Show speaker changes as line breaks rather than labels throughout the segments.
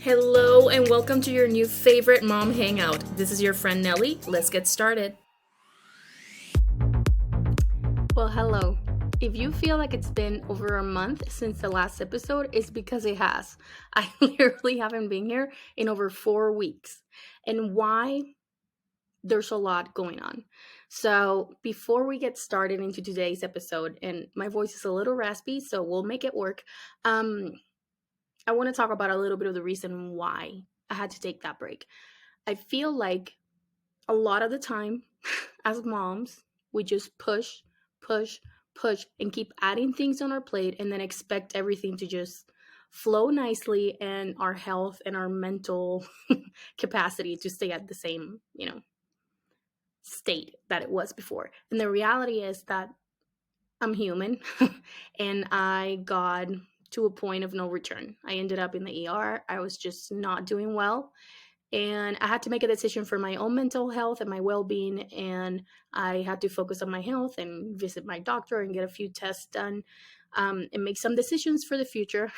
Hello and welcome to your new favorite mom hangout. This is your friend Nelli. Let's get started. Well, hello. If you feel like it's been over a month since the last episode, it's because it has. I literally haven't been here in over 4 weeks. And why? There's a lot going on. So, before we get started into today's episode, and my voice is a little raspy, so we'll make it work. I want to talk about a little bit of the reason why I had to take that break. I feel like a lot of the time, as moms, we just push, push, and keep adding things on our plate and then expect everything to just flow nicely and our health and our mental capacity to stay at the same, state that it was before. And the reality is that I'm human and I got to a point of no return. I ended up in the ER. I was just not doing well. And I had to make a decision for my own mental health and my well being. And I had to focus on my health and visit my doctor and get a few tests done and make some decisions for the future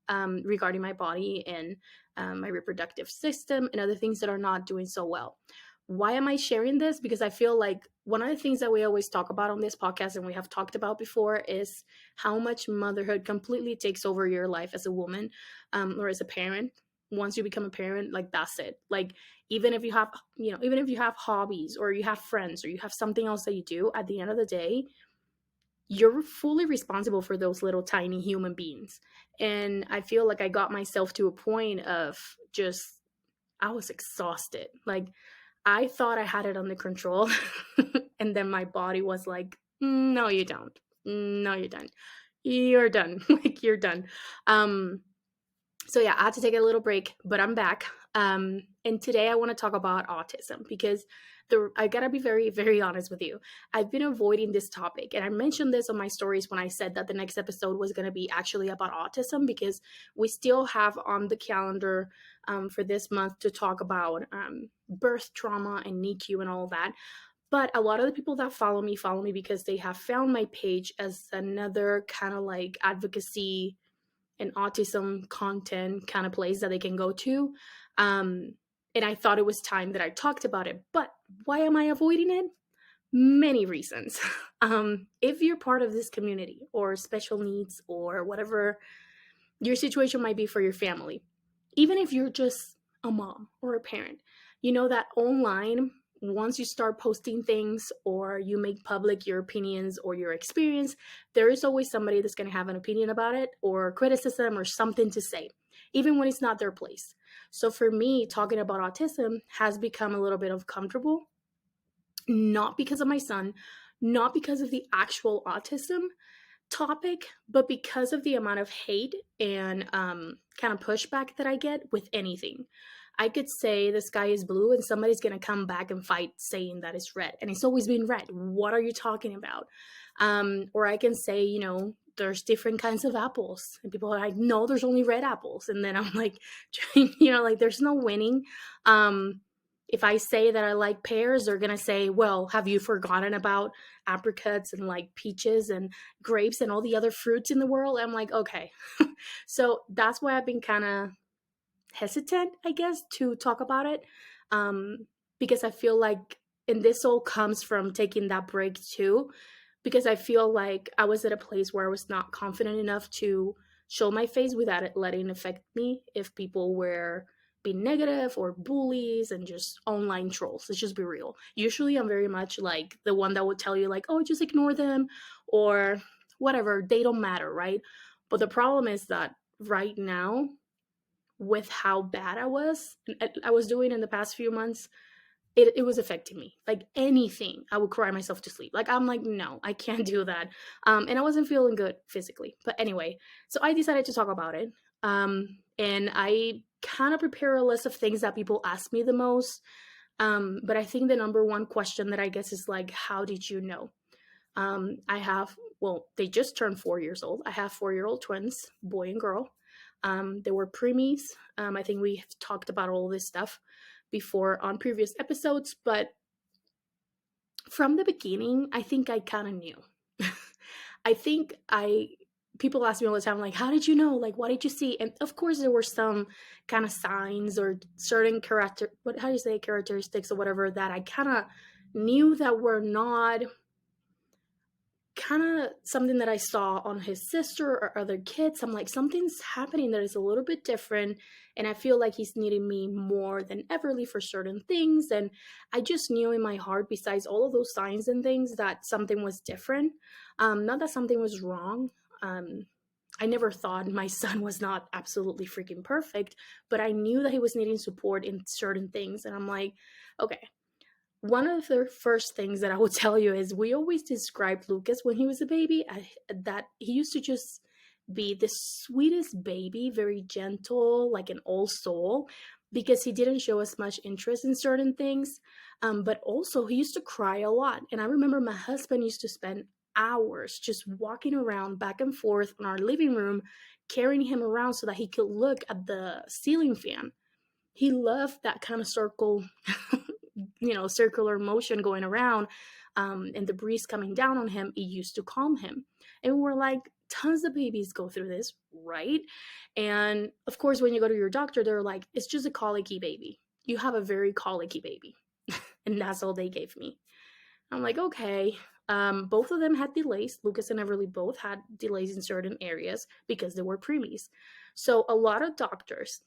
regarding my body and my reproductive system and other things that are not doing so well. Why am I sharing this? Because I feel like one of the things that we always talk about on this podcast and we have talked about before is how much motherhood completely takes over your life as a woman or as a parent. Once you become a parent, like that's it. Like even if you have, even if you have hobbies or you have friends or you have something else that you do, at the end of the day, you're fully responsible for those little tiny human beings. And I feel like I got myself to a point of just, I was exhausted. Like I thought I had it under control. And then my body was like, no, you don't. No, you're done. You're done. Like you're done. So yeah, I had to take a little break, but I'm back. And today I want to talk about autism because I gotta be very, very honest with you. I've been avoiding this topic, and I mentioned this on my stories when I said that the next episode was gonna be actually about autism because we still have on the calendar for this month to talk about birth trauma and NICU and all that. But a lot of the people that follow me because they have found my page as another kind of like advocacy and autism content kind of place that they can go to. And I thought it was time that I talked about it. But why am I avoiding it? Many reasons. If you're part of this community or special needs or whatever your situation might be for your family, even if you're just a mom or a parent, you know that online, once you start posting things or you make public your opinions or your experience, there is always somebody that's going to have an opinion about it or criticism or something to say, even when it's not their place. So for me, talking about autism has become a little bit uncomfortable, not because of my son, not because of the actual autism topic, but because of the amount of hate and kind of pushback that I get with anything. I could say the sky is blue and somebody's going to come back and fight saying that it's red. And it's always been red. What are you talking about? Or I can say, there's different kinds of apples. And people are like, no, there's only red apples. And then I'm like, like there's no winning. If I say that I like pears, they're going to say, well, have you forgotten about apricots and like peaches and grapes and all the other fruits in the world? I'm like, okay. So that's why I've been kind of hesitant, I guess, to talk about it. Because I feel like, and this all comes from taking that break too, because I feel like I was at a place where I was not confident enough to show my face without it letting affect me if people were being negative or bullies and just online trolls. Let's just be real. Usually I'm very much like the one that would tell you like, oh, just ignore them or whatever. They don't matter, right? But the problem is that right now, with how bad I was doing in the past few months, it was affecting me. Like anything, I would cry myself to sleep. Like I'm like, no, I can't do that. And I wasn't feeling good physically. But anyway, so I decided to talk about it. And I kind of prepare a list of things that people ask me the most. But I think the number one question that I guess is like, how did you know? They just turned 4 years old. I have 4-year-old twins, boy and girl. They were preemies. I think we have talked about all this stuff before on previous episodes, but from the beginning, I think I kind of knew. I think I people ask me all the time, like, how did you know? Like, what did you see? And of course, there were some kind of signs or certain how do you say, characteristics or whatever that I kind of knew that were not kind of something that I saw on his sister or other kids. I'm like, something's happening that is a little bit different. And I feel like he's needing me more than everly for certain things. And I just knew in my heart, besides all of those signs and things, that something was different. Not that something was wrong. I never thought my son was not absolutely freaking perfect, but I knew that he was needing support in certain things. And I'm like, okay, one of the first things that I will tell you is we always described Lucas when he was a baby that he used to just be the sweetest baby, very gentle, like an old soul, because he didn't show as much interest in certain things. But also, he used to cry a lot. And I remember my husband used to spend hours just walking around back and forth in our living room, carrying him around so that he could look at the ceiling fan. He loved that kind of circular motion going around, and the breeze coming down on him. It used to calm him. And we're like, tons of babies go through this, right? And of course, when you go to your doctor, they're like, it's just a colicky baby. You have a very colicky baby. And that's all they gave me. I'm like, okay. Both of them had delays. Lucas and Everly both had delays in certain areas because they were preemies. So a lot of doctors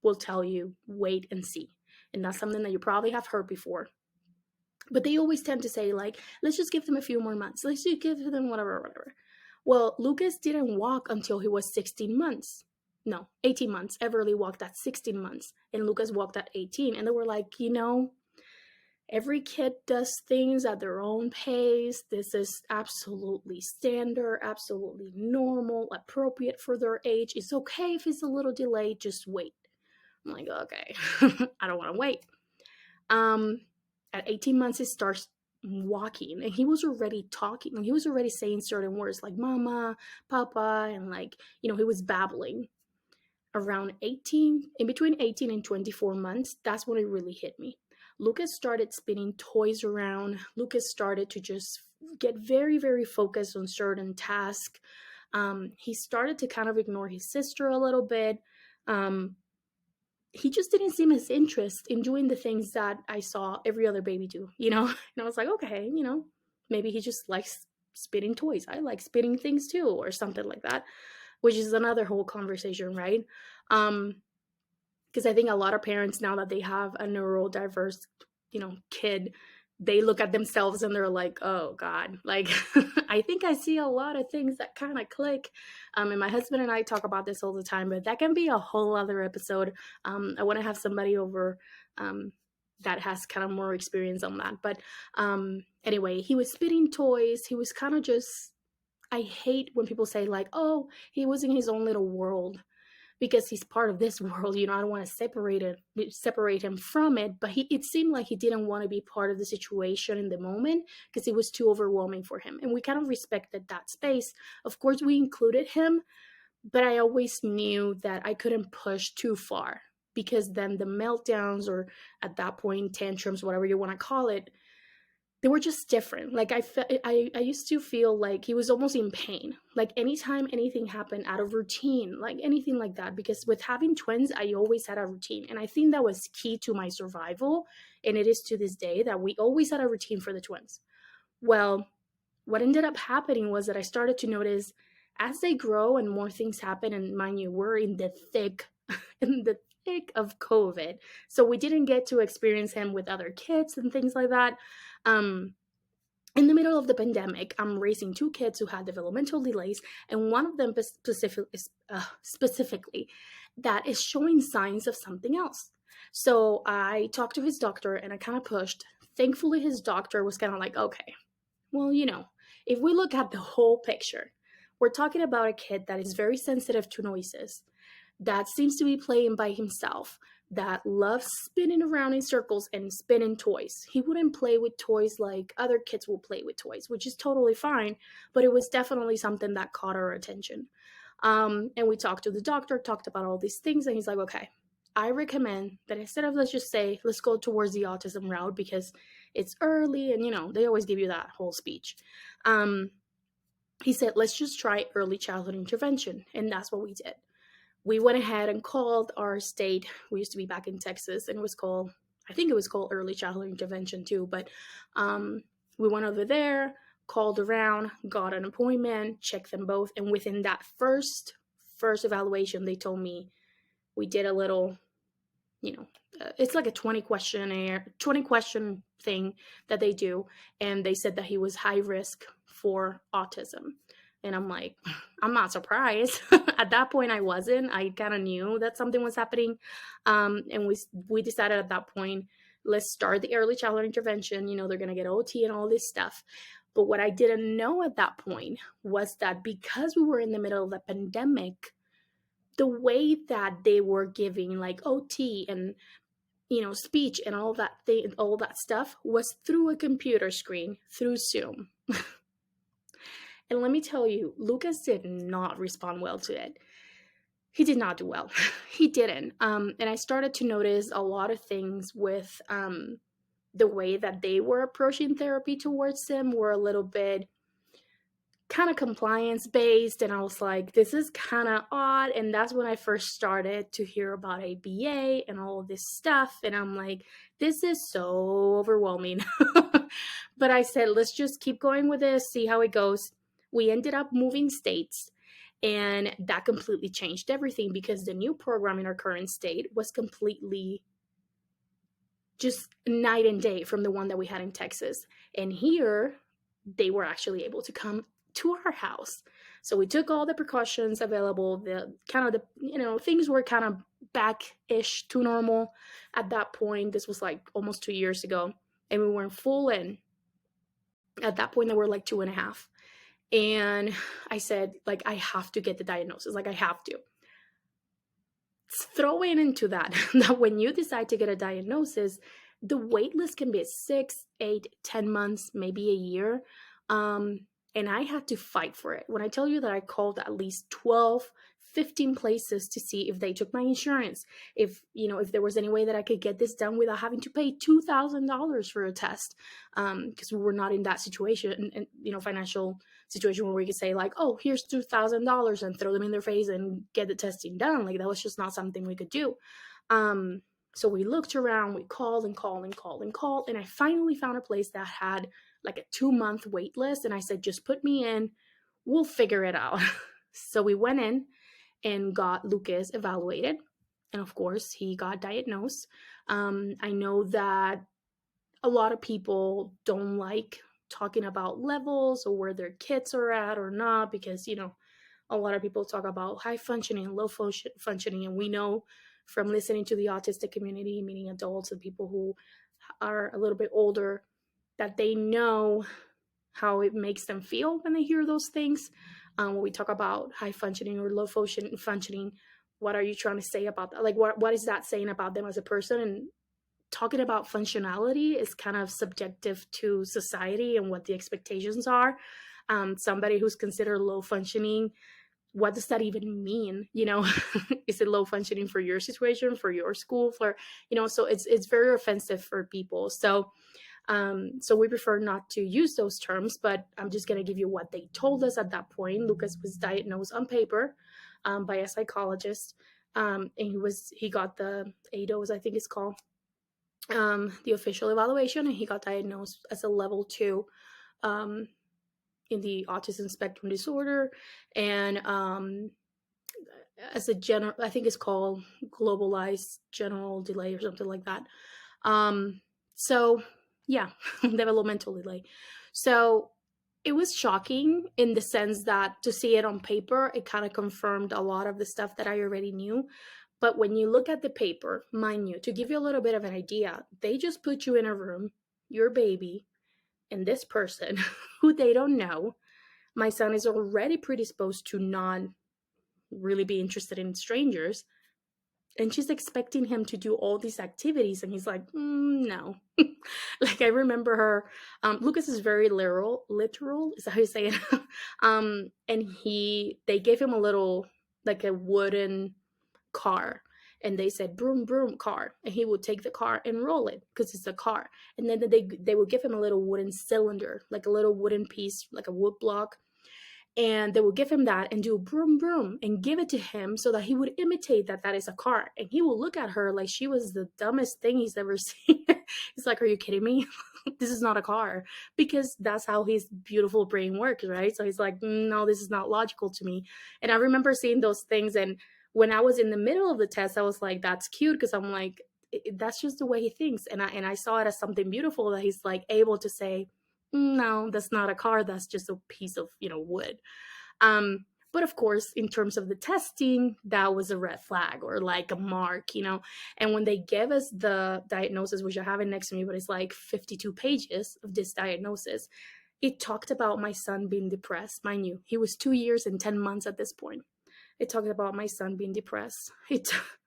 will tell you, wait and see. And that's something that you probably have heard before. But they always tend to say, like, let's just give them a few more months. Let's just give them whatever. Well, Lucas didn't walk until he was 16 months. No, 18 months. Everly walked at 16 months, and Lucas walked at 18. And they were like, every kid does things at their own pace. This is absolutely standard, absolutely normal, appropriate for their age. It's okay if it's a little delayed, just wait. I'm like, okay, I don't want to wait. At 18 months, he starts walking, and he was already talking, and he was already saying certain words like mama, papa, and like, he was babbling. Around 18, in between 18 and 24 months, that's when it really hit me. Lucas started spinning toys around. Lucas started to just get very, very focused on certain tasks. He started to kind of ignore his sister a little bit. He just didn't seem as interested in doing the things that I saw every other baby do, And I was like, okay, maybe he just likes spinning toys. I like spinning things too, or something like that, which is another whole conversation, right? Because I think a lot of parents, now that they have a neurodiverse, kid, they look at themselves and they're like, oh God, like, I think I see a lot of things that kind of click. And my husband and I talk about this all the time, but that can be a whole other episode. I want to have somebody over that has kind of more experience on that. But anyway, he was spitting toys. He was kind of just, I hate when people say like, oh, he was in his own little world, because he's part of this world. I don't want to separate him from it, but it seemed like he didn't want to be part of the situation in the moment because it was too overwhelming for him. And we kind of respected that space. Of course, we included him, but I always knew that I couldn't push too far, because then the meltdowns, or at that point, tantrums, whatever you want to call it, they were just different. Like I used to feel like he was almost in pain. Like anytime anything happened out of routine, like anything like that, because with having twins, I always had a routine. And I think that was key to my survival. And it is to this day that we always had a routine for the twins. Well, what ended up happening was that I started to notice as they grow and more things happen, and mind you, we're in the thick, in the thick of COVID. So we didn't get to experience him with other kids and things like that. In the middle of the pandemic, I'm raising two kids who had developmental delays, and one of them specifically that is showing signs of something else. So I talked to his doctor and I kind of pushed. Thankfully, his doctor was kind of like, okay, well, if we look at the whole picture, we're talking about a kid that is very sensitive to noises, that seems to be playing by himself, that loves spinning around in circles and spinning toys. He wouldn't play with toys like other kids will play with toys, which is totally fine, but it was definitely something that caught our attention. And we talked to the doctor, talked about all these things, and he's like, okay, I recommend that instead of, let's just say, let's go towards the autism route because it's early, and they always give you that whole speech. he said, let's just try early childhood intervention. And that's what we did. We went ahead and called our state. We used to be back in Texas, and it was called, I think it was called early childhood intervention too. But um, we went over there, called around, got an appointment, checked them both. And within that first evaluation, they told me we did a little, it's like a 20 question thing that they do. And they said that he was high risk for autism. And I'm like, I'm not surprised. At that point, I wasn't. I kind of knew that something was happening. And we decided at that point, let's start the early childhood intervention. They're going to get OT and all this stuff. But what I didn't know at that point was that because we were in the middle of the pandemic, the way that they were giving like OT and speech and all that stuff was through a computer screen, through Zoom. And let me tell you, Lucas did not respond well to it. He did not do well. He didn't. And I started to notice a lot of things with the way that they were approaching therapy towards him were a little bit kind of compliance based, and I was like, this is kind of odd. And that's when I first started to hear about ABA and all of this stuff, and I'm like, this is so overwhelming. But I said, let's just keep going with this, see how it goes. We ended up moving states, and that completely changed everything, because the new program in our current state was completely just night and day from the one that we had in Texas. And here they were actually able to come to our house. So we took all the precautions available. Things were kind of back-ish to normal at that point. This was like almost 2 years ago, and we weren't full in. At that point, they were like 2.5. And I said, like, I have to get the diagnosis. Like, I have to. Throwing into that when you decide to get a diagnosis, the wait list can be 6, 8, 10 months, maybe a year. And I had to fight for it. When I tell you that I called at least 12, 15 places to see if they took my insurance, if there was any way that I could get this done without having to pay $2,000 for a test, because we were not in that situation, and financial situation where we could say like, oh, here's $2,000 and throw them in their face and get the testing done. Like, that was just not something we could do. So we looked around, we called and called and called and called, and I finally found a place that had like a 2-month wait list. And I said, just put me in, we'll figure it out. So we went in and got Lucas evaluated. And of course, he got diagnosed. I know that a lot of people don't like talking about levels or where their kids are at or not, because, a lot of people talk about high functioning and low functioning. And we know from listening to the autistic community, meaning adults and people who are a little bit older, that they know how it makes them feel when they hear those things. When we talk about high functioning or low functioning, what are you trying to say about that? Like, what is that saying about them as a person? And talking about functionality is kind of subjective to society and what the expectations are. Somebody who's considered low functioning, what does that even mean? Is it low functioning for your situation, for your school, so it's very offensive for people. So we prefer not to use those terms, but I'm just going to give you what they told us at that point. Lucas was diagnosed on paper by a psychologist, and he got the ADOS, I think it's called, the official evaluation, and he got diagnosed as a level 2 in the autism spectrum disorder, and as a general, I think it's called globalized general delay or something like that. So yeah, developmental delay. So it was shocking in the sense that to see it on paper, it kind of confirmed a lot of the stuff that I already knew. But when you look at the paper, mind you, to give you a little bit of an idea, they just put you in a room, your baby, and this person who they don't know. My son is already predisposed to not really be interested in strangers. And she's expecting him to do all these activities. And he's like, no. Like, I remember her, Lucas is very literal, is that how you say it? And they gave him a little, like a wooden car. And they said, broom, broom, car. And he would take the car and roll it because it's a car. And then they would give him a little wooden cylinder, like a little wooden piece, like a wood block. And they would give him that and do broom broom and give it to him so that he would imitate that that is a car. And he will look at her like she was the dumbest thing he's ever seen. He's like, are you kidding me? This is not a car. Because that's how his beautiful brain works, right? So he's like, no, this is not logical to me. And I remember seeing those things. And when I was in the middle of the test, I was like, that's cute, because I'm like, that's just the way he thinks. And I saw it as something beautiful that he's like able to say, no, that's not a car, that's just a piece of, wood. But of course, in terms of the testing, that was a red flag or like a mark. And when they gave us the diagnosis, which I have it next to me, but it's like 52 pages of this diagnosis, it talked about my son being depressed. Mind you, he was 2 years and 10 months at this point. It talked about my son being depressed.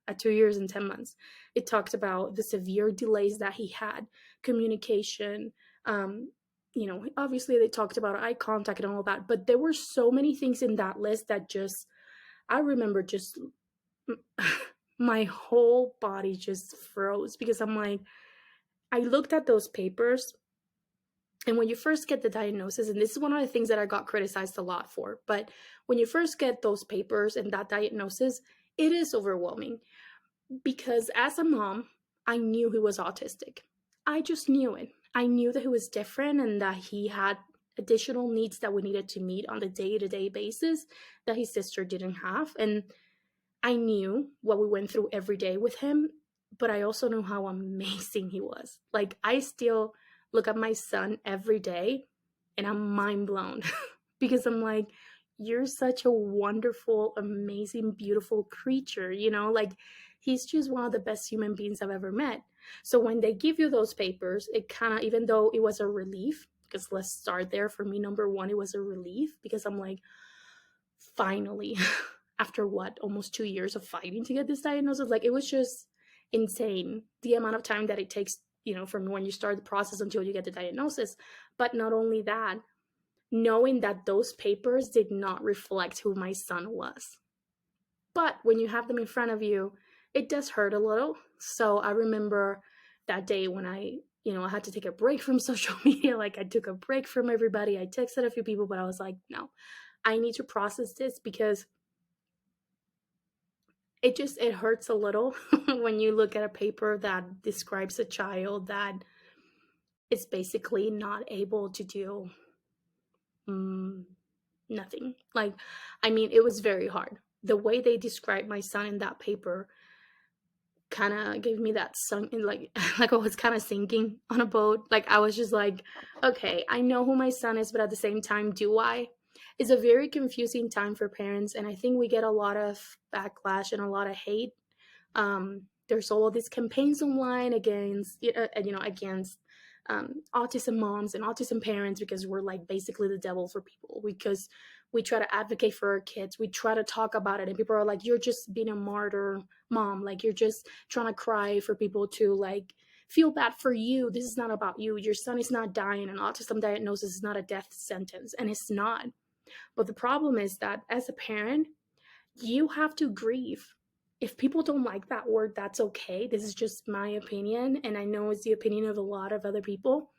At 2 years and 10 months. It talked about the severe delays that he had, communication. Obviously they talked about eye contact and all that, but there were so many things in that list that I remember just my whole body just froze, because I'm like, I looked at those papers. And when you first get the diagnosis, and this is one of the things that I got criticized a lot for, but when you first get those papers and that diagnosis, it is overwhelming, because as a mom, I knew he was autistic. I just knew it. I knew that he was different and that he had additional needs that we needed to meet on the day-to-day basis that his sister didn't have. And I knew what we went through every day with him, but I also knew how amazing he was. Like, I still look at my son every day and I'm mind blown because I'm like, you're such a wonderful, amazing, beautiful creature, like he's just one of the best human beings I've ever met. So when they give you those papers, it kind of, even though it was a relief, because let's start there. For me, number one, it was a relief, because I'm like, finally, after what, almost 2 years of fighting to get this diagnosis, like, it was just insane the amount of time that it takes, from when you start the process until you get the diagnosis. But not only that, knowing that those papers did not reflect who my son was. But when you have them in front of you, it does hurt a little. So I remember that day when I had to take a break from social media. Like, I took a break from everybody. I texted a few people, but I was like, no, I need to process this, because it hurts a little when you look at a paper that describes a child that is basically not able to do nothing. Like, I mean, it was very hard. The way they described my son in that paper kind of gave me that like I was kind of sinking on a boat. Like, I was just like, okay, I know who my son is, but at the same time, do I? It's a very confusing time for parents, and I think we get a lot of backlash and a lot of hate. There's all of these campaigns online against against autism moms and autism parents, because we're like basically the devil for people, because we try to advocate for our kids, we try to talk about it, and people are like, you're just being a martyr mom, like, you're just trying to cry for people to like feel bad for you. This is not about you. Your son is not dying. An autism diagnosis is not a death sentence, and it's not. But the problem is that as a parent, you have to grieve. If people don't like that word, that's okay. This is just my opinion, and I know it's the opinion of a lot of other people.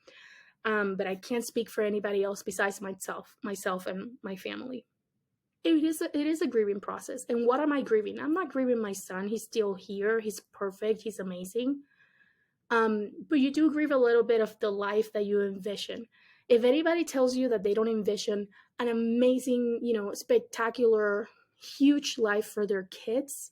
But I can't speak for anybody else besides myself and my family. It is a grieving process. And what am I grieving? I'm not grieving my son. He's still here. He's perfect. He's amazing. But you do grieve a little bit of the life that you envision. If anybody tells you that they don't envision an amazing, spectacular, huge life for their kids,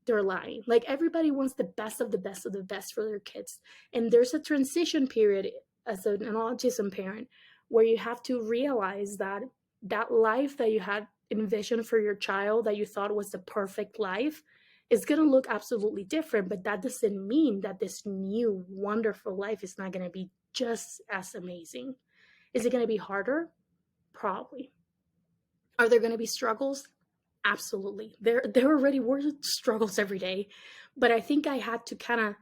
they're lying. Like, everybody wants the best of the best of the best for their kids. And there's a transition period as an autism parent where you have to realize that that life that you had envisioned for your child, that you thought was the perfect life, is going to look absolutely different. But that doesn't mean that this new wonderful life is not going to be just as amazing. Is it going to be harder? Probably. Are there going to be struggles? Absolutely. There already were struggles every day, but I think I had to kind of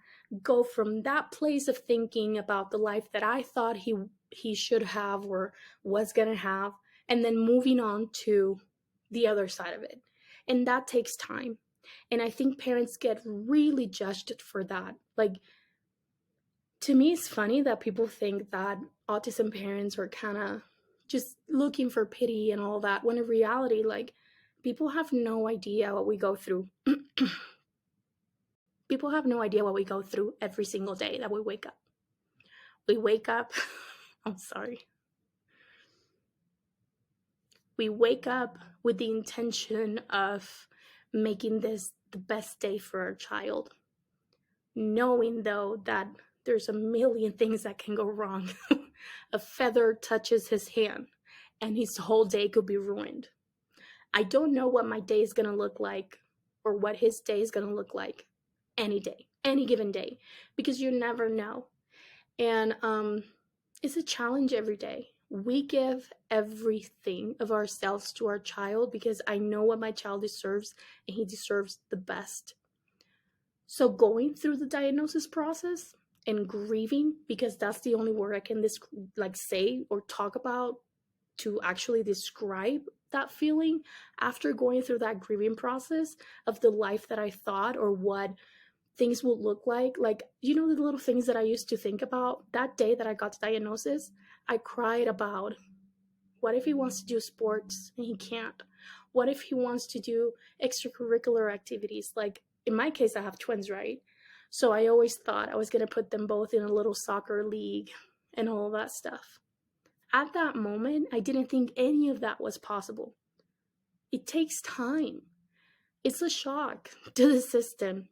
go from that place of thinking about the life that I thought he should have or was going to have, and then moving on to the other side of it. And that takes time. And I think parents get really judged for that. Like, to me, it's funny that people think that autism parents are kind of just looking for pity and all that, when in reality, like, people have no idea what we go through. People have no idea what we go through every single day that we wake up. We wake up, I'm sorry. We wake up with the intention of making this the best day for our child, knowing though that there's a million things that can go wrong. A feather touches his hand and his whole day could be ruined. I don't know what my day is going to look like or what his day is going to look like any day, any given day, because you never know. And it's a challenge every day. We give everything of ourselves to our child because I know what my child deserves and he deserves the best. So going through the diagnosis process and grieving, because that's the only word I can say or talk about to actually describe that feeling after going through that grieving process of the life that I thought or what things would look like, the little things that I used to think about that day that I got the diagnosis. I cried about, what if he wants to do sports and he can't? What if he wants to do extracurricular activities? Like, in my case, I have twins, right? So I always thought I was going to put them both in a little soccer league and all that stuff. At that moment, I didn't think any of that was possible. It takes time. It's a shock to the system.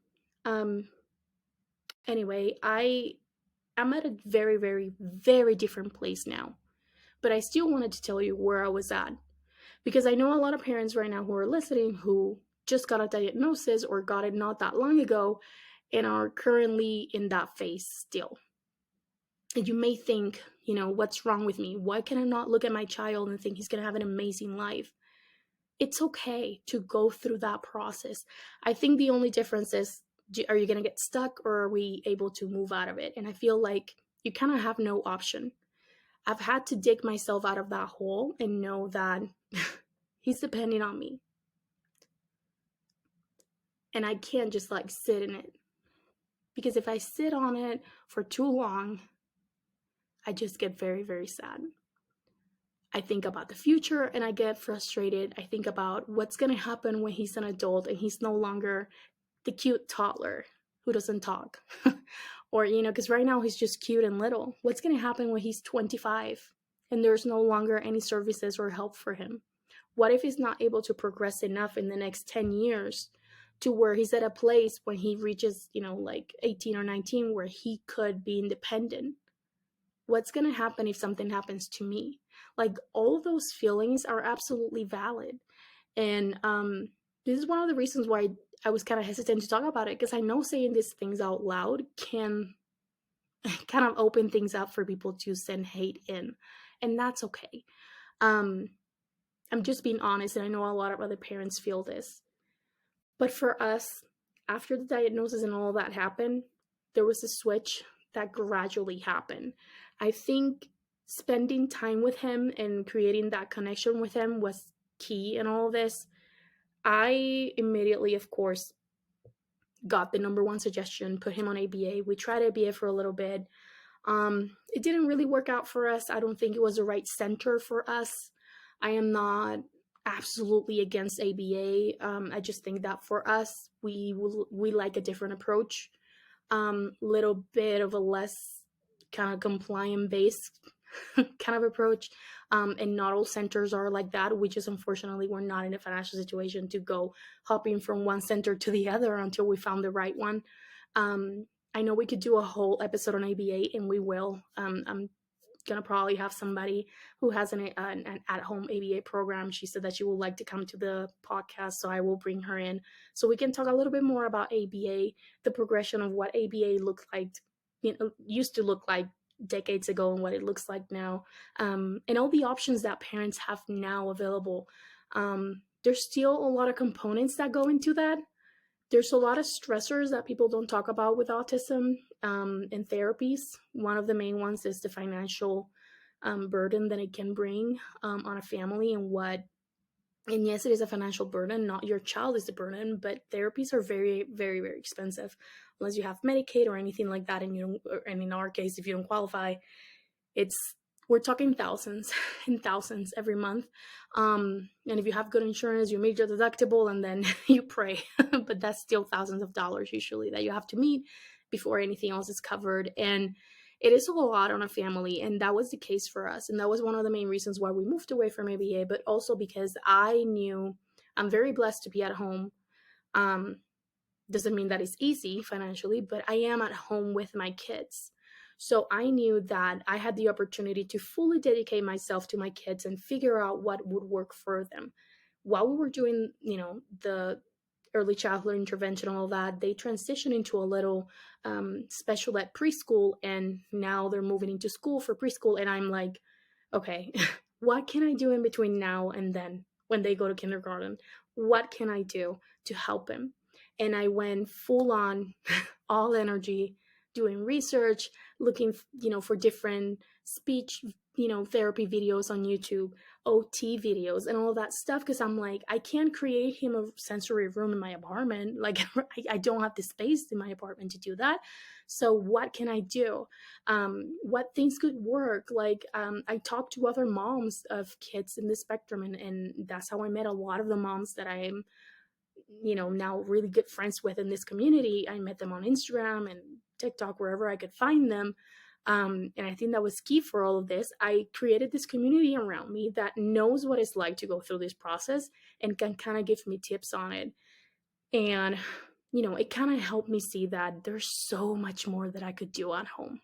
Anyway, I'm at a very, very, very different place now. But I still wanted to tell you where I was at. Because I know a lot of parents right now who are listening who just got a diagnosis or got it not that long ago and are currently in that phase still. And you may think, what's wrong with me? Why can I not look at my child and think he's going to have an amazing life? It's okay to go through that process. I think the only difference is, are you going to get stuck or are we able to move out of it? And I feel like you kind of have no option. I've had to dig myself out of that hole and know that he's depending on me. And I can't just sit in it. Because if I sit on it for too long, I just get very, very sad. I think about the future and I get frustrated. I think about what's going to happen when he's an adult and he's no longer the cute toddler who doesn't talk. Or, because right now he's just cute and little. What's going to happen when he's 25 and there's no longer any services or help for him? What if he's not able to progress enough in the next 10 years to where he's at a place when he reaches, 18 or 19 where he could be independent? What's going to happen if something happens to me? All of those feelings are absolutely valid. And this is one of the reasons why I was kind of hesitant to talk about it, because I know saying these things out loud can kind of open things up for people to send hate in. And that's okay. I'm just being honest, and I know a lot of other parents feel this. But for us, after the diagnosis and all that happened, there was a switch that gradually happened. I think spending time with him and creating that connection with him was key in all of this. I immediately, of course, got the number one suggestion, put him on ABA. We tried ABA for a little bit. It didn't really work out for us. I don't think it was the right center for us. I am not absolutely against ABA. I just think that for us, we like a different approach. Little bit of a less kind of compliant based kind of approach. And not all centers are like that. We just unfortunately were not in a financial situation to go hopping from one center to the other until we found the right one. I know we could do a whole episode on ABA, and we will. I'm gonna probably have somebody who has an at-home ABA program. She said that she would like to come to the podcast, so I will bring her in so we can talk a little bit more about ABA, the progression of what ABA looked like, used to look like decades ago and what it looks like now, and all the options that parents have now available. There's still a lot of components that go into that. There's a lot of stressors that people don't talk about with autism in therapies. One of the main ones is the financial burden that it can bring on a family, and yes, it is a financial burden. Not your child is the burden, but therapies are very, very, very expensive unless you have Medicaid or anything like that. And in our case, if you don't qualify, it's We're talking thousands and thousands every month. And if you have good insurance, you meet your deductible and then you pray. But that's still thousands of dollars usually that you have to meet before anything else is covered. And it is a lot on a family. And that was the case for us. And that was one of the main reasons why we moved away from ABA, but also because I knew I'm very blessed to be at home. Um, doesn't mean that it's easy financially, but I am at home with my kids. So I knew that I had the opportunity to fully dedicate myself to my kids and figure out what would work for them. While we were doing, the early childhood intervention, all that, they transitioned into a little special ed preschool, and now they're moving into school for preschool. And I'm like, okay, what can I do in between now and then when they go to kindergarten? What can I do to help them? And I went full on, all energy, doing research, looking, for different speech, therapy videos on YouTube, OT videos, and all that stuff. Because I'm like, I can't create him a sensory room in my apartment. Like, I don't have the space in my apartment to do that. So what can I do? What things could work? Like, I talked to other moms of kids in the spectrum, and that's how I met a lot of the moms that I'm, now really good friends with in this community. I met them on Instagram and TikTok, wherever I could find them. And I think that was key for all of this. I created this community around me that knows what it's like to go through this process and can kind of give me tips on it. And, it kind of helped me see that there's so much more that I could do at home.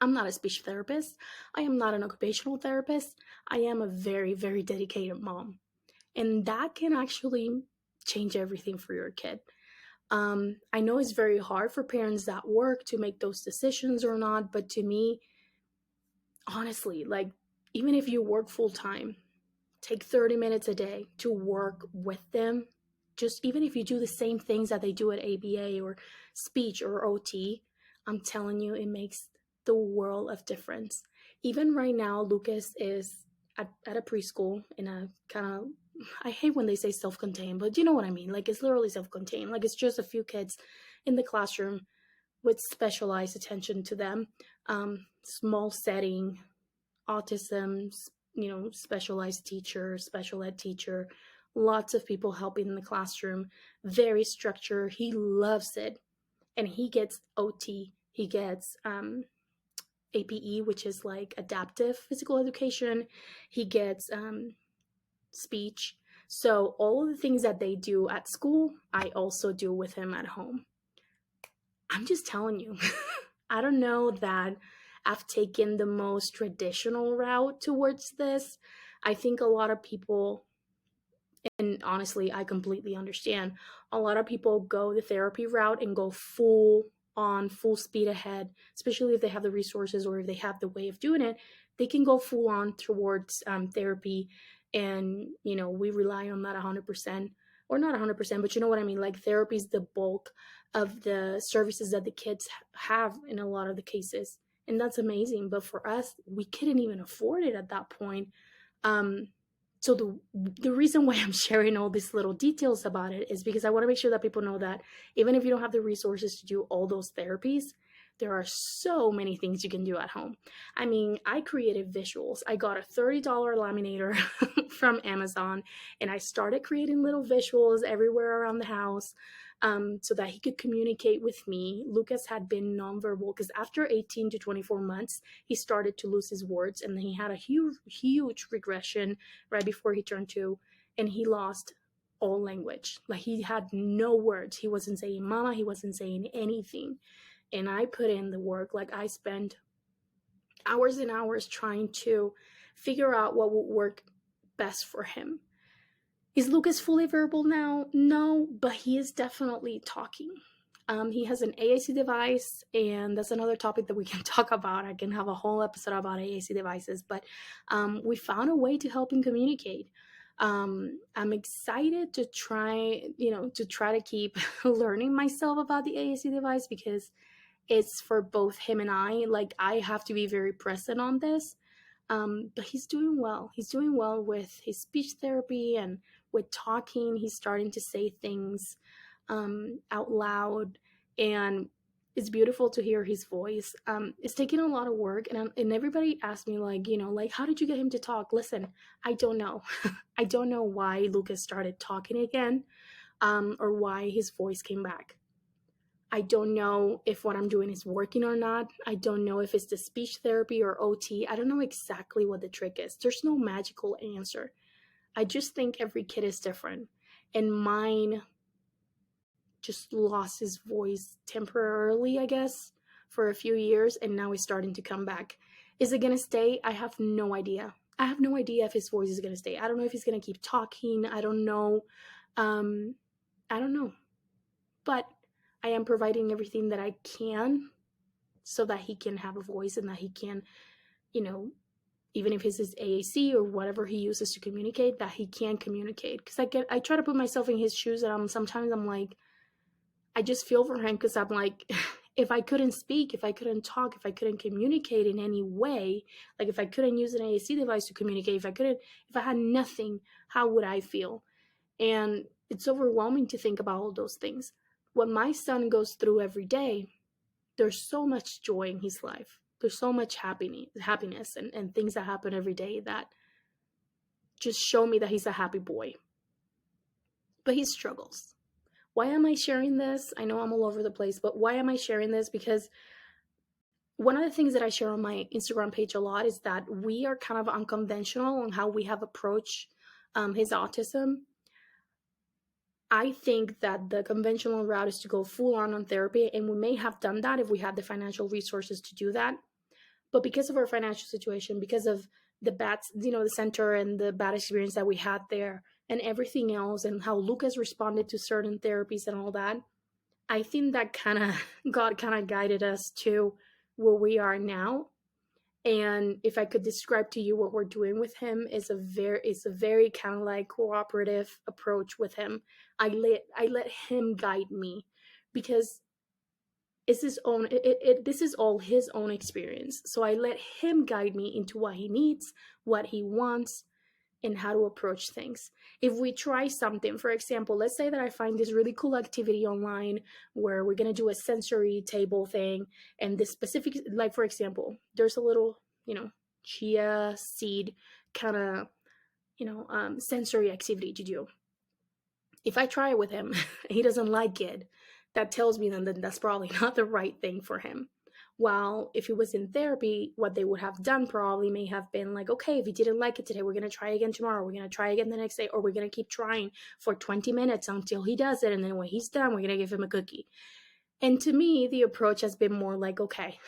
I'm not a speech therapist. I am not an occupational therapist. I am a very, very dedicated mom. And that can actually change everything for your kid. I know it's very hard for parents that work to make those decisions or not, but to me, honestly, like, even if you work full time, take 30 minutes a day to work with them. Just even if you do the same things that they do at ABA or speech or OT, I'm telling you, it makes the world of difference. Even right now, Lucas is at a preschool in a kind of, I hate when they say self-contained, but you know what I mean. Like, it's literally self-contained. Like, it's just a few kids in the classroom with specialized attention to them. Small setting, autism, specialized teacher, special ed teacher, lots of people helping in the classroom, very structured. He loves it. And he gets OT, he gets APE, which is like adaptive physical education. He gets speech. So all of the things that they do at school, I also do with him at home. I'm just telling you, I don't know that I've taken the most traditional route towards this. I think a lot of people, and honestly, I completely understand, a lot of people go the therapy route and go full speed ahead, especially if they have the resources or if they have the way of doing it. They can go full on towards therapy. And, we rely on that 100%, or not 100%, but you know what I mean? Like, therapy is the bulk of the services that the kids have in a lot of the cases. And that's amazing. But for us, we couldn't even afford it at that point. Um, so the reason why I'm sharing all these little details about it is because I want to make sure that people know that even if you don't have the resources to do all those therapies, there are so many things you can do at home. I mean, I created visuals. I got a $30 laminator from Amazon, and I started creating little visuals everywhere around the house, so that he could communicate with me. Lucas had been nonverbal because after 18 to 24 months, he started to lose his words, and then he had a huge regression right before he turned 2, and he lost all language. Like, he had no words. He wasn't saying mama, he wasn't saying anything. And I put in the work. Like, I spent hours and hours trying to figure out what would work best for him. Is Lucas fully verbal now? No, but he is definitely talking. He has an AAC device, and that's another topic that we can talk about. I can have a whole episode about AAC devices, but we found a way to help him communicate. I'm excited to try to keep learning myself about the AAC device, because it's for both him and I. Like, I have to be very present on this. But he's doing well. He's doing well with his speech therapy and with talking. He's starting to say things out loud. And it's beautiful to hear his voice. It's taking a lot of work, and everybody asked me, like, like, how did you get him to talk? Listen, I don't know. I don't know why Lucas started talking again, or why his voice came back. I don't know if what I'm doing is working or not. I don't know if it's the speech therapy or OT. I don't know exactly what the trick is. There's no magical answer. I just think every kid is different. And mine just lost his voice temporarily, I guess, for a few years, and now he's starting to come back. Is it gonna stay? I have no idea. I have no idea if his voice is gonna stay. I don't know if he's gonna keep talking. I don't know. Um, I don't know. But I am providing everything that I can so that he can have a voice and that he can, you know, even if it's his AAC or whatever he uses to communicate, that he can communicate. Because I try to put myself in his shoes, and sometimes I'm like, I just feel for him, because I'm like, if I couldn't speak, if I couldn't talk, if I couldn't communicate in any way, like if I couldn't use an AAC device to communicate, if I had nothing, how would I feel? And it's overwhelming to think about all those things. What my son goes through every day, there's so much joy in his life. There's so much happiness and things that happen every day that just show me that he's a happy boy. But he struggles. Why am I sharing this? I know I'm all over the place, but why am I sharing this? Because one of the things that I share on my Instagram page a lot is that we are kind of unconventional on how we have approached his autism. I think that the conventional route is to go full on therapy, and we may have done that if we had the financial resources to do that. But because of our financial situation, because of the bad, the center and the bad experience that we had there and everything else, and how Lucas responded to certain therapies and all that, I think that God kind of guided us to where we are now. And if I could describe to you what we're doing with him, is a very kind of like cooperative approach with him. I let him guide me, because it's his own this is all his own experience. So I let him guide me into what he needs, what he wants, and how to approach things. If we try something, for example, let's say that I find this really cool activity online where we're going to do a sensory table thing, and this specific, like for example, there's a little, chia seed kind of, sensory activity to do. If I try it with him, he doesn't like it, that tells me then that that's probably not the right thing for him. While if he was in therapy, what they would have done probably may have been like, okay, if he didn't like it today, we're going to try again tomorrow. We're going to try again the next day, or we're going to keep trying for 20 minutes until he does it. And then when he's done, we're going to give him a cookie. And to me, the approach has been more like, okay,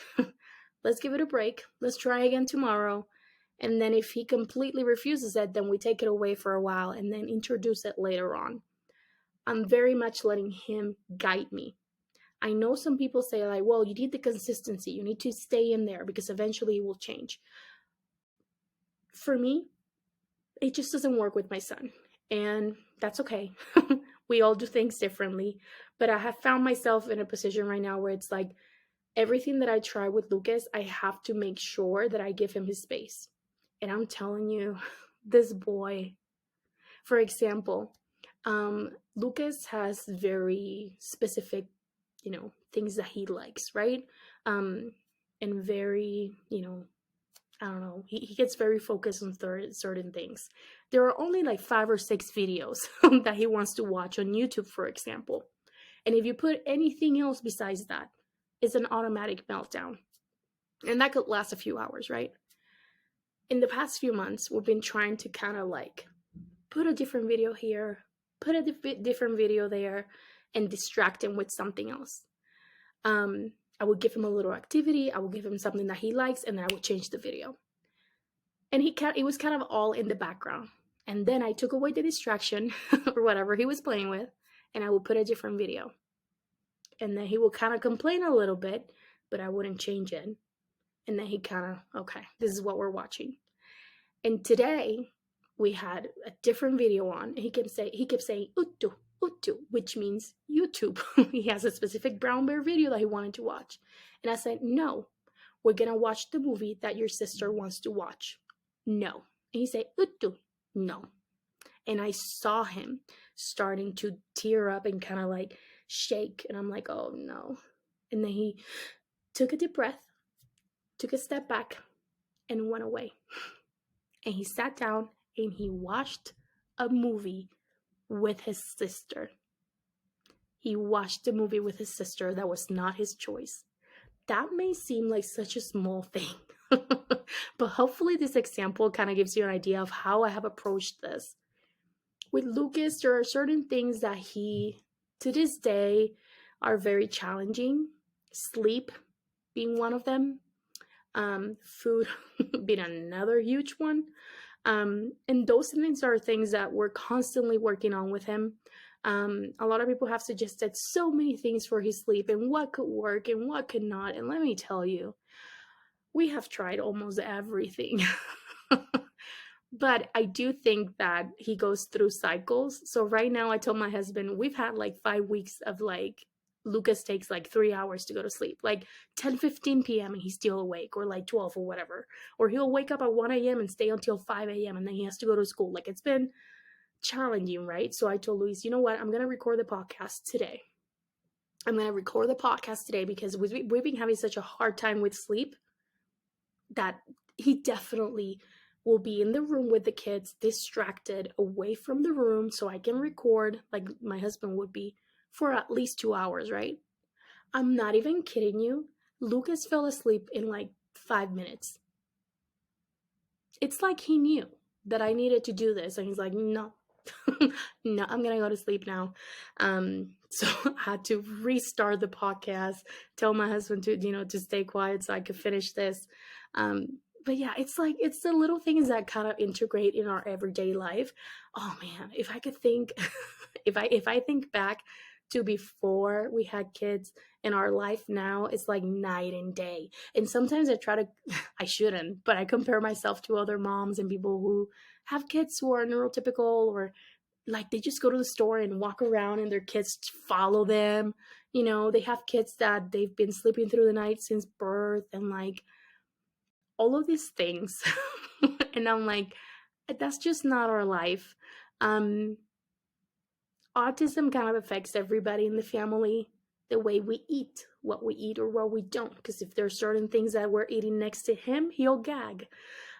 let's give it a break. Let's try again tomorrow. And then if he completely refuses it, then we take it away for a while and then introduce it later on. I'm very much letting him guide me. I know some people say, like, well, you need the consistency. You need to stay in there because eventually it will change. For me, it just doesn't work with my son. And that's okay. We all do things differently. But I have found myself in a position right now where it's like, everything that I try with Lucas, I have to make sure that I give him his space. And I'm telling you, this boy, for example, Lucas has very specific, things that he likes, right? And very, I don't know, he gets very focused on certain things. There are only like 5 or 6 videos that he wants to watch on YouTube, for example. And if you put anything else besides that, it's an automatic meltdown. And that could last a few hours, right? In the past few months, we've been trying to kind of like put a different video here, put a different video there, and distract him with something else. I would give him a little activity, I would give him something that he likes, and then I would change the video. And it was kind of all in the background. And then I took away the distraction or whatever he was playing with, and I would put a different video. And then he would kind of complain a little bit, but I wouldn't change it. And then he kind of, okay, this is what we're watching. And today we had a different video on. He kept saying Utu, Utu, which means YouTube. He has a specific brown bear video that he wanted to watch. And I said, no, we're going to watch the movie that your sister wants to watch. No. And he said, Utu, no. And I saw him starting to tear up and kind of like shake. And I'm like, oh no. And then he took a deep breath, took a step back, and went away. And he sat down and he watched a movie with his sister. He watched a movie with his sister that was not his choice. That may seem like such a small thing, but hopefully this example kind of gives you an idea of how I have approached this. With Lucas, there are certain things that to this day, are very challenging. Sleep being one of them, food being another huge one. And those things are things that we're constantly working on with him. A lot of people have suggested so many things for his sleep and what could work and what could not. And let me tell you, we have tried almost everything. But I do think that he goes through cycles. So right now, I told my husband, we've had like 5 weeks of like, Lucas takes like 3 hours to go to sleep, like 10:15 p.m. and he's still awake, or like 12 or whatever. Or he'll wake up at 1 a.m. and stay until 5 a.m. and then he has to go to school. Like, it's been challenging, right? So I told Luis, you know what? I'm going to record the podcast today. Because we've been having such a hard time with sleep that he definitely will be in the room with the kids, distracted, away from the room, so I can record like my husband would be for at least 2 hours, right? I'm not even kidding you. Lucas fell asleep in like 5 minutes. It's like he knew that I needed to do this, and he's like, no. No, I'm gonna go to sleep now. So I had to restart the podcast, tell my husband to stay quiet so I could finish this. But yeah, it's the little things that kind of integrate in our everyday life. Oh man, if I could think, if I think back to before we had kids, in our life now, it's like night and day. And sometimes I shouldn't, but I compare myself to other moms and people who have kids who are neurotypical, or like they just go to the store and walk around and their kids follow them. They have kids that they've been sleeping through the night since birth, and like all of these things. And I'm like, that's just not our life. Autism kind of affects everybody in the family, the way we eat, what we eat or what we don't. Because if there's certain things that we're eating next to him, he'll gag.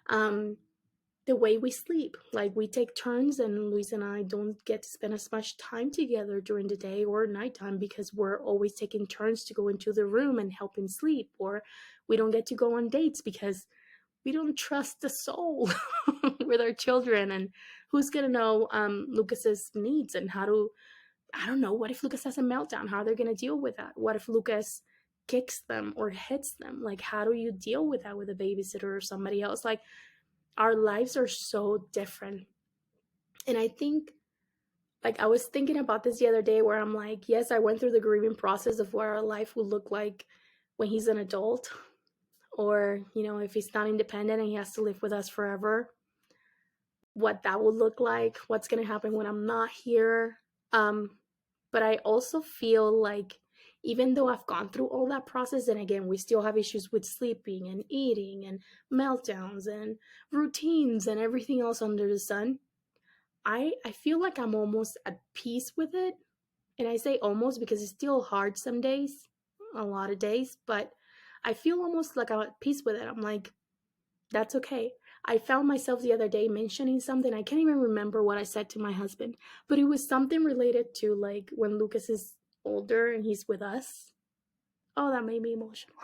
The way we sleep, like we take turns, and Luis and I don't get to spend as much time together during the day or nighttime because we're always taking turns to go into the room and help him sleep. Or we don't get to go on dates because we don't trust the soul with our children. And who's gonna know Lucas's needs and how to, I don't know, what if Lucas has a meltdown? How are they gonna deal with that? What if Lucas kicks them or hits them? Like, how do you deal with that with a babysitter or somebody else? Like, our lives are so different. And I think, like, I was thinking about this the other day where I'm like, yes, I went through the grieving process of what our life would look like when he's an adult, or, if he's not independent and he has to live with us forever, what that would look like, what's going to happen when I'm not here. But I also feel like, even though I've gone through all that process, and again, we still have issues with sleeping and eating and meltdowns and routines and everything else under the sun, I feel like I'm almost at peace with it. And I say almost because it's still hard some days, a lot of days, but I feel almost like I'm at peace with it. I'm like, that's okay. I found myself the other day mentioning something. I can't even remember what I said to my husband, but it was something related to like when Lucas is older and he's with us. Oh, that made me emotional.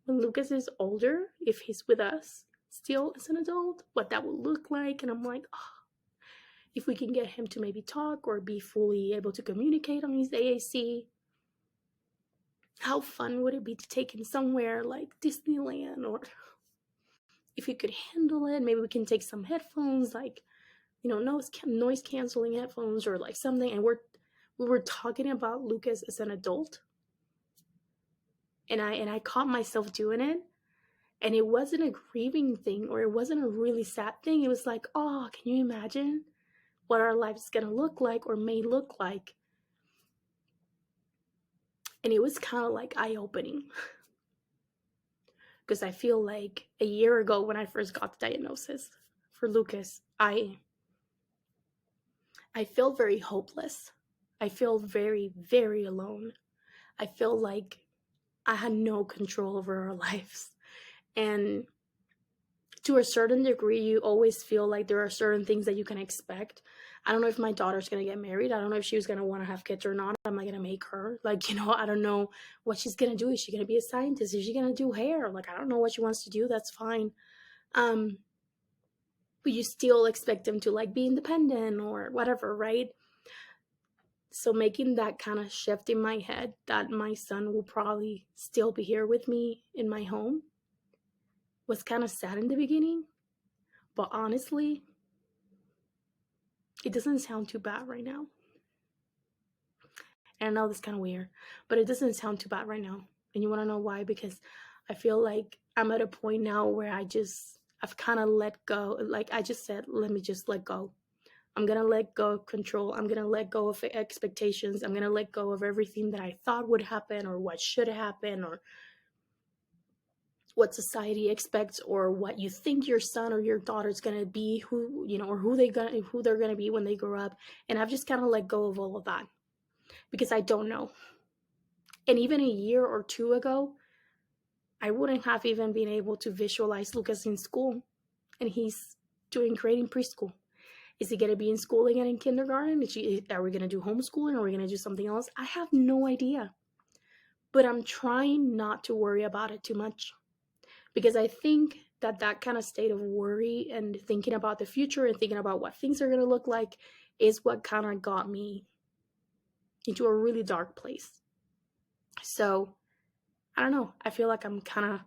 When Lucas is older, if he's with us still as an adult, what that will look like. And I'm like, oh, if we can get him to maybe talk or be fully able to communicate on his AAC, how fun would it be to take him somewhere like Disneyland? Or if he could handle it, maybe we can take some headphones, like, noise canceling headphones or like something. And we were talking about Lucas as an adult, and I caught myself doing it, and it wasn't a grieving thing, or it wasn't a really sad thing. It was like, oh, can you imagine what our life is gonna look like or may look like? And it was kind of like eye-opening, because I feel like a year ago when I first got the diagnosis for Lucas, I feel very hopeless. I feel very, very alone. I feel like I had no control over our lives. And to a certain degree, you always feel like there are certain things that you can expect. I don't know if my daughter's going to get married. I don't know if she was going to want to have kids or not. Am I going to make her? Like, I don't know what she's going to do. Is she going to be a scientist? Is she going to do hair? Like, I don't know what she wants to do. That's fine. Um, but you still expect them to like be independent or whatever, right? So making that kind of shift in my head that my son will probably still be here with me in my home was kind of sad in the beginning. But honestly, it doesn't sound too bad right now. And I know this is kind of weird, but it doesn't sound too bad right now. And you want to know why? Because I feel like I'm at a point now where I've kind of let go. Like I just said, let me just let go. I'm going to let go of control. I'm going to let go of expectations. I'm going to let go of everything that I thought would happen or what should happen or what society expects or what you think your son or your daughter's going to be, or who they're going to be when they grow up. And I've just kind of let go of all of that because I don't know. And even a year or two ago, I wouldn't have even been able to visualize Lucas in school, and he's doing great in preschool. Is he going to be in school again in kindergarten? Are we going to do homeschooling? Are we going to do something else? I have no idea. But I'm trying not to worry about it too much because I think that kind of state of worry and thinking about the future and thinking about what things are going to look like is what kind of got me into a really dark place. So I don't know. I feel like I'm kind of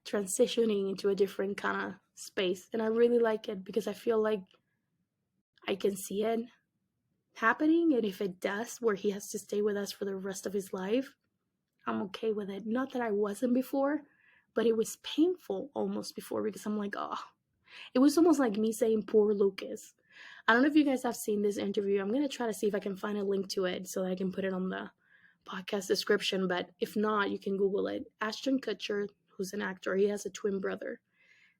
transitioning into a different kind of space. And I really like it because I feel like I can see it happening. And if it does, where he has to stay with us for the rest of his life, I'm okay with it. Not that I wasn't before, but it was painful almost before because I'm like, oh, it was almost like me saying, poor Lucas. I don't know if you guys have seen this interview. I'm going to try to see if I can find a link to it so that I can put it on the podcast description. But if not, you can Google it. Ashton Kutcher, who's an actor, he has a twin brother.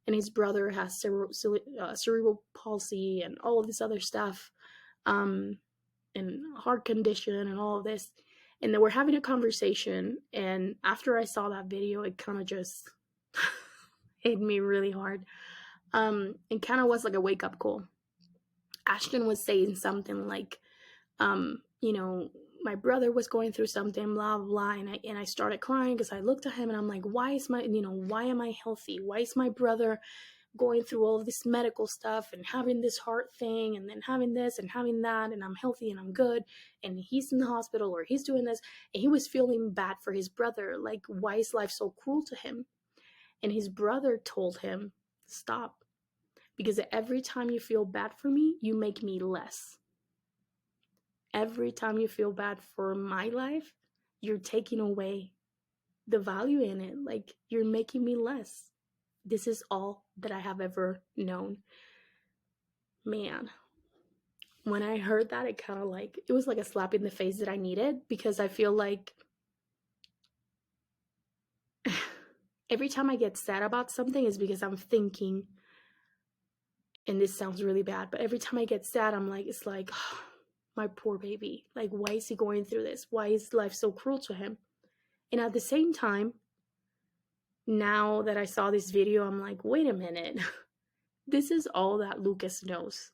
And his brother has cerebral palsy and all of this other stuff, and heart condition and all of this. And then we're having a conversation. And after I saw that video, it kind of just hit me really hard. It kind of was like a wake-up call. Ashton was saying something like, my brother was going through something, blah, blah, blah. And I started crying because I looked at him and I'm like, why am I healthy? Why is my brother going through all of this medical stuff and having this heart thing and then having this and having that, and I'm healthy and I'm good, and he's in the hospital or he's doing this? And he was feeling bad for his brother. Like, why is life so cruel to him? And his brother told him, stop. Because every time you feel bad for me, you make me less. Every time you feel bad for my life, you're taking away the value in it. Like, you're making me less. This is all that I have ever known. Man, when I heard that, it was like a slap in the face that I needed, because I feel like every time I get sad about something is because I'm thinking, and this sounds really bad, but every time I get sad, it's like, oh, my poor baby. Like, why is he going through this? Why is life so cruel to him? And at the same time, now that I saw this video, I'm like, wait a minute. This is all that Lucas knows.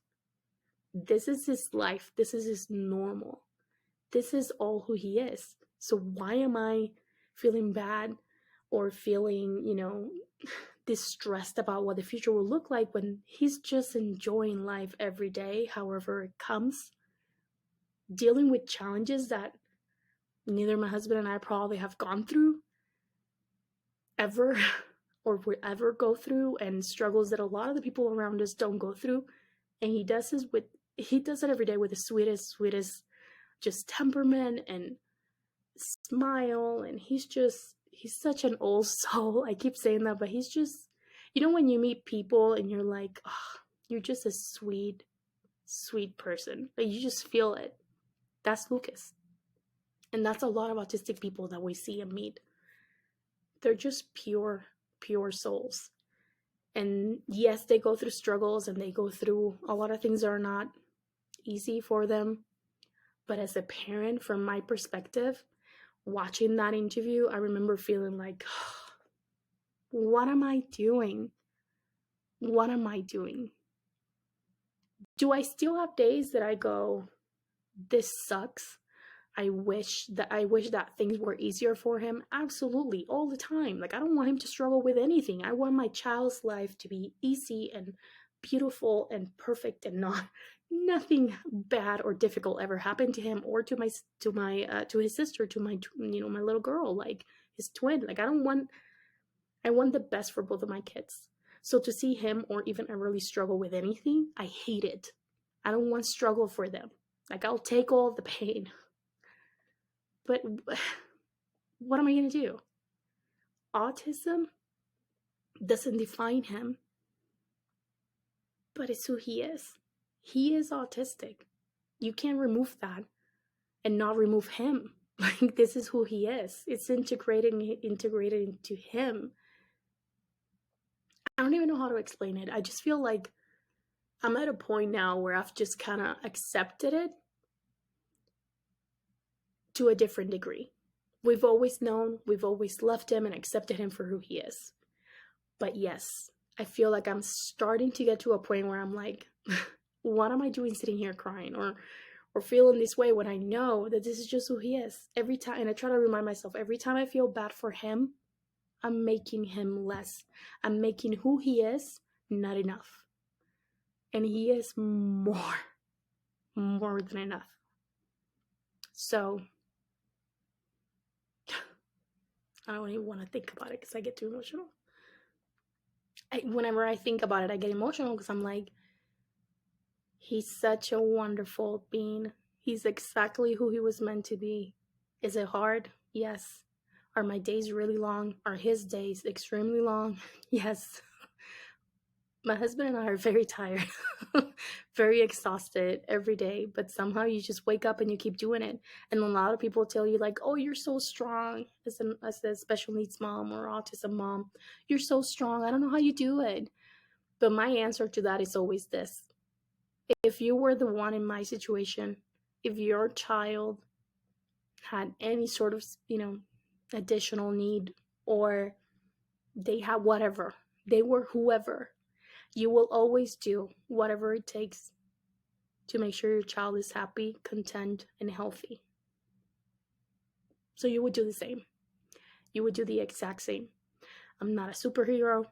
This is his life. This is his normal. This is all who he is. So why am I feeling bad or feeling, distressed about what the future will look like when he's just enjoying life every day, however it comes, dealing with challenges that neither my husband and I probably have gone through ever or would ever go through, and struggles that a lot of the people around us don't go through. And he does it every day with the sweetest just temperament and smile. And he's such an old soul. I keep saying that, but he's just, when you meet people and you're like, oh, you're just a sweet person. Like, you just feel it. That's Lucas. And that's a lot of autistic people that we see and meet. They're just pure souls. And yes, they go through struggles and they go through a lot of things that are not easy for them. But as a parent, from my perspective, watching that interview, I remember feeling like, what am I doing? What am I doing? Do I still have days that I go, this sucks? I wish that things were easier for him. Absolutely, all the time. Like, I don't want him to struggle with anything. I want my child's life to be easy and beautiful and perfect, and nothing bad or difficult ever happened to him or to his sister, to my my little girl, like his twin. Like, I want the best for both of my kids. So to see him or even Everly struggle with anything, I hate it. I don't want struggle for them. Like, I'll take all the pain. But what am I going to do? Autism doesn't define him, but it's who he is. He is autistic. You can't remove that and not remove him. Like, this is who he is. It's integrated into him. I don't even know how to explain it. I just feel like I'm at a point now where I've just kind of accepted it to a different degree. We've always known, we've always loved him and accepted him for who he is. But yes, I feel like I'm starting to get to a point where I'm like, what am I doing sitting here crying or feeling this way when I know that this is just who he is? Every time, and I try to remind myself, every time I feel bad for him, I'm making him less. I'm making who he is not enough. And he is more than enough. So I don't even want to think about it because I get too emotional. Whenever I think about it, I get emotional because I'm like, he's such a wonderful being. He's exactly who he was meant to be. Is it hard? Yes. Are my days really long? Are his days extremely long? Yes. My husband and I are very tired, very exhausted every day, but somehow you just wake up and you keep doing it. And a lot of people tell you, like, oh, you're so strong as a special needs mom or autism mom. You're so strong. I don't know how you do it. But my answer to that is always this. If you were the one in my situation, if your child had any sort of, additional need, or they had whatever, they were whoever, you will always do whatever it takes to make sure your child is happy, content, and healthy. So you would do the same. You would do the exact same. I'm not a superhero.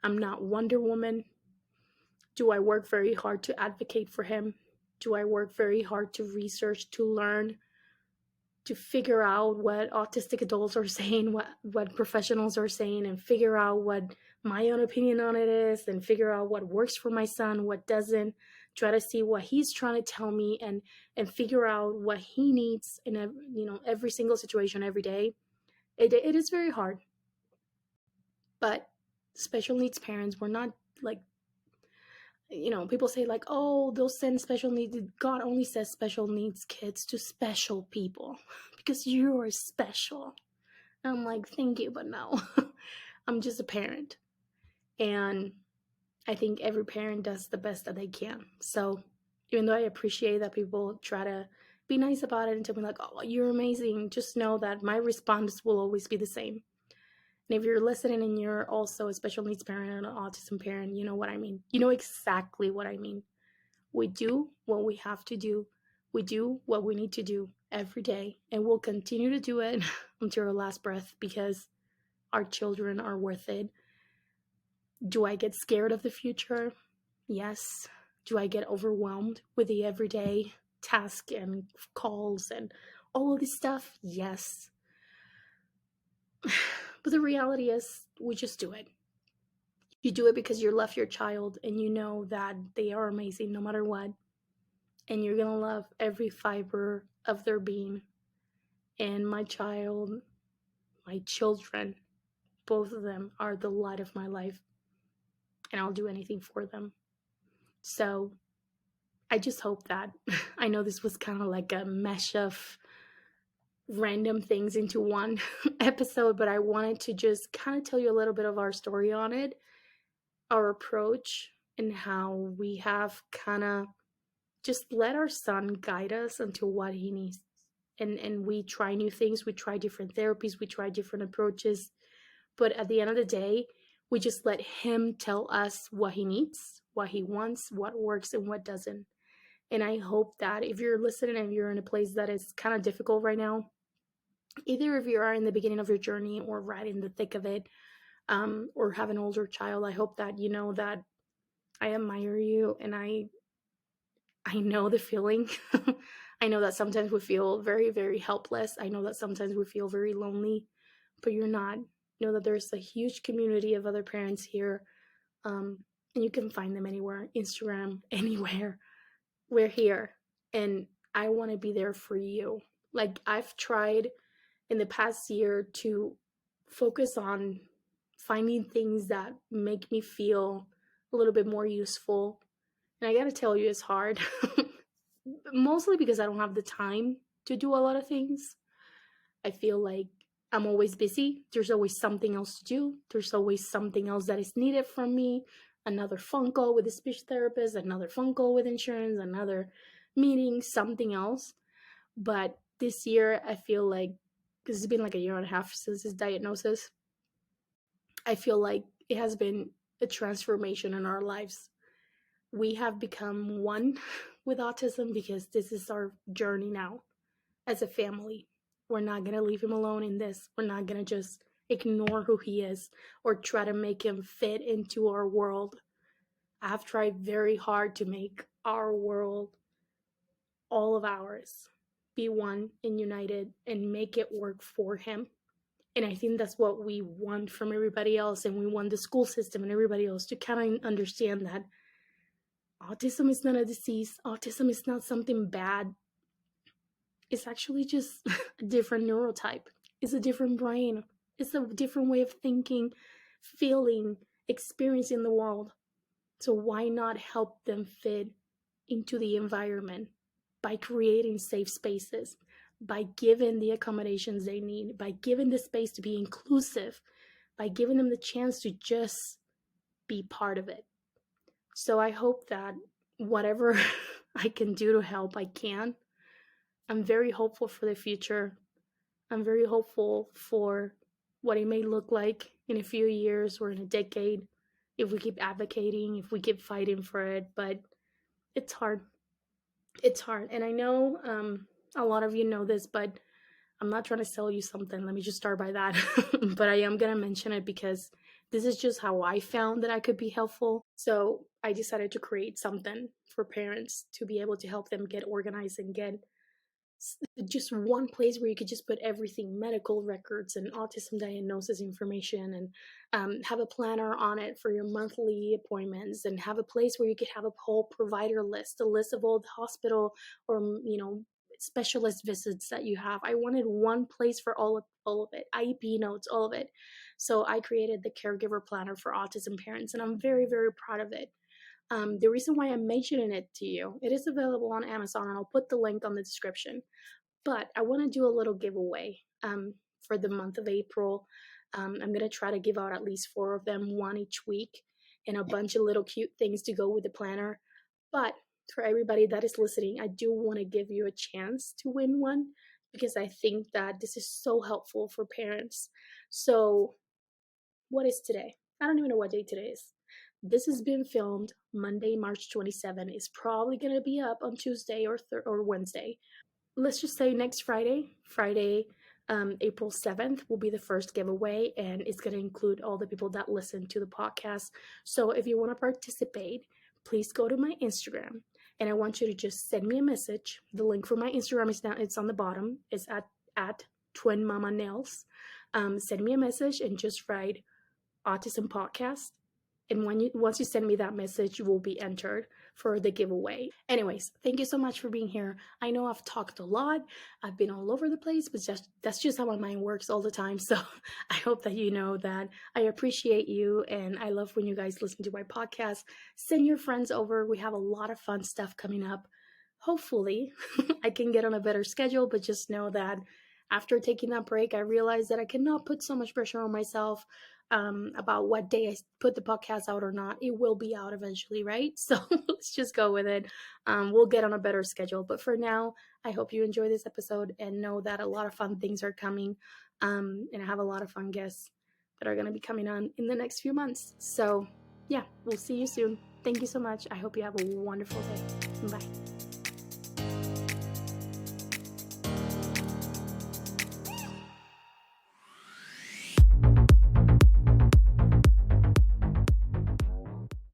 I'm not Wonder Woman. Do I work very hard to advocate for him? Do I work very hard to research, to learn, to figure out what autistic adults are saying, what professionals are saying, and figure out what my own opinion on it is, and figure out what works for my son, what doesn't, try to see what he's trying to tell me, and figure out what he needs in every single situation every day. It is very hard. But special needs parents, we're not like, people say like, oh, they'll send special needs. God only says special needs kids to special people because you're special. And I'm like, thank you, but no. I'm just a parent. And I think every parent does the best that they can. So even though I appreciate that people try to be nice about it and tell me like, oh, you're amazing, just know that my response will always be the same. And if you're listening and you're also a special needs parent and an autism parent, you know what I mean. You know exactly what I mean. We do what we have to do. We do what we need to do every day. And we'll continue to do it until our last breath because our children are worth it. Do I get scared of the future? Yes. Do I get overwhelmed with the everyday task and calls and all of this stuff? Yes. But the reality is, we just do it. You do it because you love your child and you know that they are amazing no matter what. And you're going to love every fiber of their being. And my child, my children, both of them are the light of my life. And I'll do anything for them. So I just hope that, I know this was kind of like a mesh of random things into one episode, but I wanted to just kind of tell you a little bit of our story on it, our approach, and how we have kind of just let our son guide us into what he needs and we try new things, we try different therapies, we try different approaches. But at the end of the day, we just let him tell us what he needs, what he wants, what works and what doesn't. And I hope that if you're listening and you're in a place that is kind of difficult right now, either if you are in the beginning of your journey or right in the thick of it, or have an older child, I hope that you know that I admire you, and I know the feeling. I know that sometimes we feel very, very helpless. I know that sometimes we feel very lonely, but you're not. Know that there's a huge community of other parents here, and you can find them anywhere, Instagram, anywhere. We're here, and I want to be there for you. Like, I've tried in the past year to focus on finding things that make me feel a little bit more useful. And I gotta tell you, it's hard. Mostly because I don't have the time to do a lot of things. I feel like I'm always busy. There's always something else to do. There's always something else that is needed from me. Another phone call with a speech therapist, another phone call with insurance, another meeting, something else. But this year, I feel like, because it's been like a year and a half since his diagnosis, I feel like it has been a transformation in our lives. We have become one with autism because this is our journey now as a family. We're not going to leave him alone in this. We're not going to just ignore who he is or try to make him fit into our world. I've tried very hard to make our world, all of ours, be one and united and make it work for him. And I think that's what we want from everybody else. And we want the school system and everybody else to kind of understand that autism is not a disease. Autism is not something bad. It's actually just a different neurotype. It's a different brain. It's a different way of thinking, feeling, experiencing the world. So why not help them fit into the environment by creating safe spaces, by giving the accommodations they need, by giving the space to be inclusive, by giving them the chance to just be part of it. So I hope that whatever I can do to help, I can. I'm very hopeful for the future. I'm very hopeful for what it may look like in a few years or in a decade if we keep advocating, if we keep fighting for it. But it's hard. It's hard. And I know a lot of you know this, but I'm not trying to sell you something. Let me just start by that. But I am going to mention it because this is just how I found that I could be helpful. So I decided to create something for parents to be able to help them get organized and get just one place where you could just put everything, medical records and autism diagnosis information, and have a planner on it for your monthly appointments, and have a place where you could have a whole provider list, a list of all the hospital or specialist visits that you have. I wanted one place for all of it, IEP notes, all of it. So I created the caregiver planner for autism parents, and I'm very, very proud of it. The reason why I'm mentioning it to you, it is available on Amazon, and I'll put the link on the description. But I want to do a little giveaway for the month of April. I'm going to try to give out at least 4 of them, one each week, and a bunch of little cute things to go with the planner. But for everybody that is listening, I do want to give you a chance to win one because I think that this is so helpful for parents. So, what is today? I don't even know what day today is. This has been filmed Monday, March 27. It's probably going to be up on Tuesday or Wednesday. Let's just say next Friday, April 7th will be the first giveaway, and it's going to include all the people that listen to the podcast. So if you want to participate, please go to my Instagram, and I want you to just send me a message. The link for my Instagram is down. It's on the bottom. It's at Twin Mama Nels. Send me a message and just write Autism Podcast. And once you send me that message, you will be entered for the giveaway. Anyways, thank you so much for being here. I know I've talked a lot. I've been all over the place, but that's just how my mind works all the time. So I hope that you know that I appreciate you, and I love when you guys listen to my podcast. Send your friends over. We have a lot of fun stuff coming up. Hopefully, I can get on a better schedule, but just know that after taking that break, I realized that I cannot put so much pressure on myself about what day I put the podcast out or not. It will be out eventually, right? So let's just go with it. We'll get on a better schedule. But for now, I hope you enjoy this episode and know that a lot of fun things are coming. And I have a lot of fun guests that are going to be coming on in the next few months. So, yeah, we'll see you soon. Thank you so much. I hope you have a wonderful day. Bye.